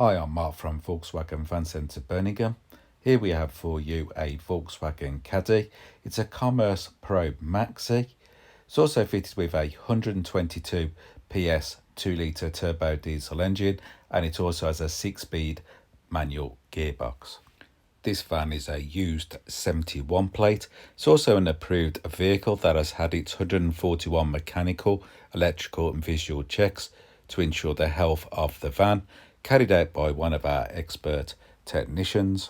Hi, I'm Mark from Volkswagen Fan Centre Birmingham. Here we have for you a Volkswagen Caddy. It's a Commerce Pro Maxi. It's also fitted with a 122 PS 2 litre turbo diesel engine, and it also has a 6-speed manual gearbox. This van is a used 71 plate. It's also an approved vehicle that has had its 141 mechanical, electrical and visual checks to ensure the health of the van, carried out by one of our expert technicians.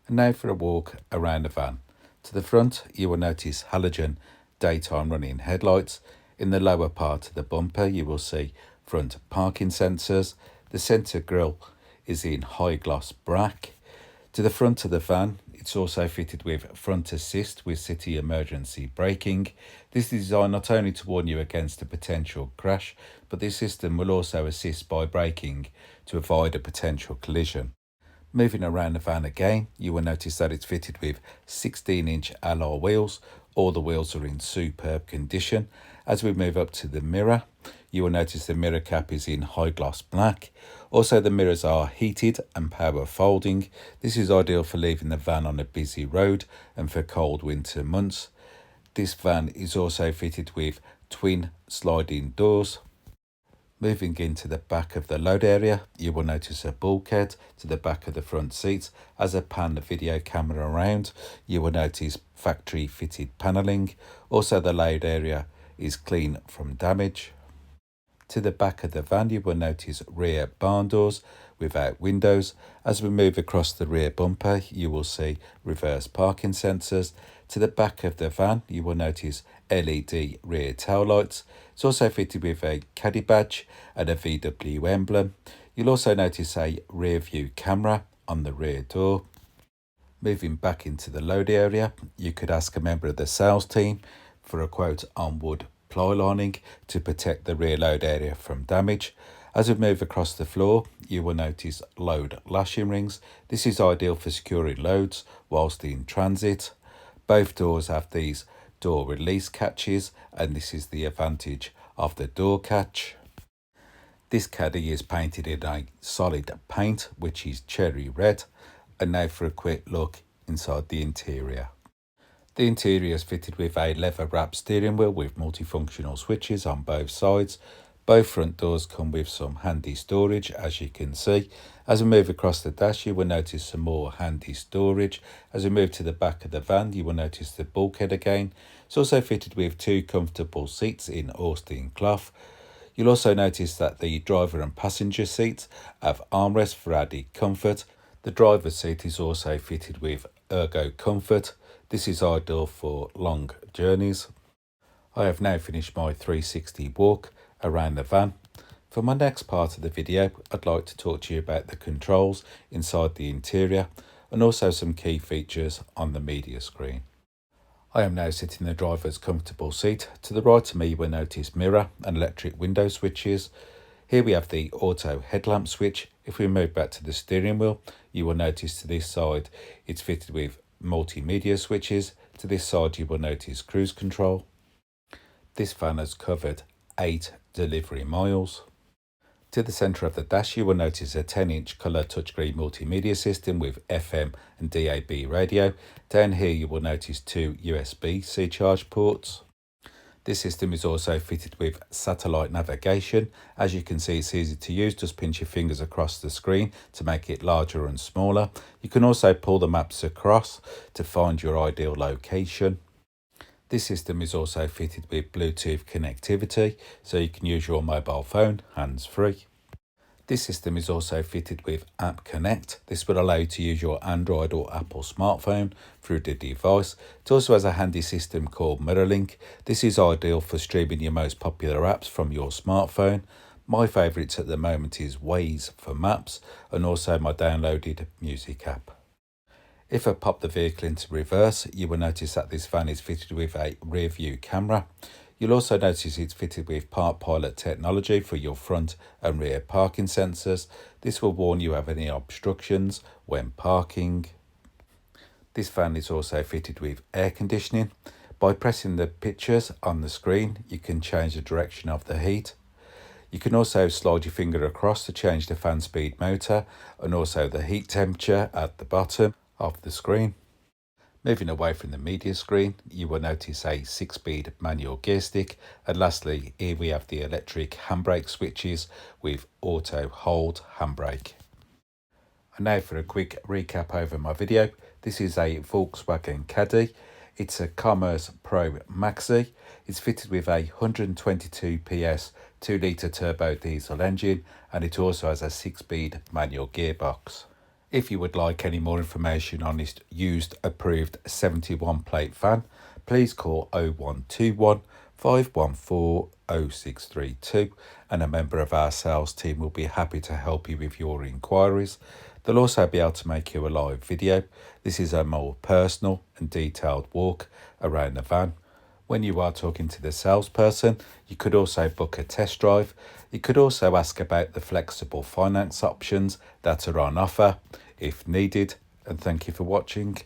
And now for a walk around the van. To the front, you will notice halogen daytime running headlights. In the lower part of the bumper, you will see front parking sensors. The centre grille is in high gloss black. To the front of the van, it's also fitted with front assist with city emergency braking. This is designed not only to warn you against a potential crash, but this system will also assist by braking to avoid a potential collision. Moving around the van again, you will notice that it's fitted with 16-inch alloy wheels. All the wheels are in superb condition. As we move up to the mirror, you will notice the mirror cap is in high gloss black. Also, the mirrors are heated and power folding. This is ideal for leaving the van on a busy road and for cold winter months. This van is also fitted with twin sliding doors. Moving into the back of the load area, you will notice a bulkhead to the back of the front seats. As I pan the video camera around, you will notice factory fitted panelling. Also, the load area is clean from damage. To the back of the van, you will notice rear barn doors without windows. As we move across the rear bumper, you will see reverse parking sensors. To the back of the van, you will notice LED rear tail lights. It's also fitted with a Caddy badge and a VW emblem. You'll also notice a rear view camera on the rear door. Moving back into the load area, you could ask a member of the sales team for a quote on wood Ply-lining to protect the rear load area from damage. As we move across the floor, you will notice load lashing rings. This is ideal for securing loads whilst in transit. Both doors have these door release catches, and this is the advantage of the door catch. This Caddy is painted in a solid paint, which is cherry red. And now for a quick look inside the interior. The interior is fitted with a leather wrapped steering wheel with multifunctional switches on both sides. Both front doors come with some handy storage, as you can see. As we move across the dash, you will notice some more handy storage. As we move to the back of the van, you will notice the bulkhead again. It's also fitted with 2 comfortable seats in Austin cloth. You'll also notice that the driver and passenger seats have armrests for added comfort. The driver's seat is also fitted with ergo comfort. This is ideal for long journeys. I have now finished my 360 walk around the van. For my next part of the video, I'd like to talk to you about the controls inside the interior and also some key features on the media screen. I am now sitting in the driver's comfortable seat. To the right of me, you will notice mirror and electric window switches. Here we have the auto headlamp switch. If we move back to the steering wheel, you will notice to this side it's fitted with multimedia switches. To this side, you will notice cruise control. This van has covered 8 delivery miles. To the centre of the dash, you will notice a 10-inch colour touchscreen multimedia system with FM and DAB radio. Down here, you will notice 2 USB-C charge ports. This system is also fitted with satellite navigation. As you can see, it's easy to use. Just pinch your fingers across the screen to make it larger and smaller. You can also pull the maps across to find your ideal location. This system is also fitted with Bluetooth connectivity, so you can use your mobile phone hands-free. This system is also fitted with App Connect. This will allow you to use your Android or Apple smartphone through the device. It also has a handy system called MirrorLink. This is ideal for streaming your most popular apps from your smartphone. My favourites at the moment is Waze for maps and also my downloaded music app. If I pop the vehicle into reverse, you will notice that this van is fitted with a rear view camera. You'll also notice it's fitted with Park Pilot technology for your front and rear parking sensors. This will warn you of any obstructions when parking. This van is also fitted with air conditioning. By pressing the pictures on the screen, you can change the direction of the heat. You can also slide your finger across to change the fan speed motor and also the heat temperature at the bottom of the screen. Moving away from the media screen, you will notice a 6-speed manual gear stick, and lastly here we have the electric handbrake switches with auto hold handbrake. And now for a quick recap over my video. This is a Volkswagen Caddy. It's a Commerce Pro Maxi. It's fitted with a 122 PS 2-litre turbo diesel engine, and it also has a 6-speed manual gearbox. If you would like any more information on this used approved 71 plate van, please call 0121 514 0632 and a member of our sales team will be happy to help you with your inquiries. They'll also be able to make you a live video. This is a more personal and detailed walk around the van. When you are talking to the salesperson, you could also book a test drive. You could also ask about the flexible finance options that are on offer if needed. And thank you for watching.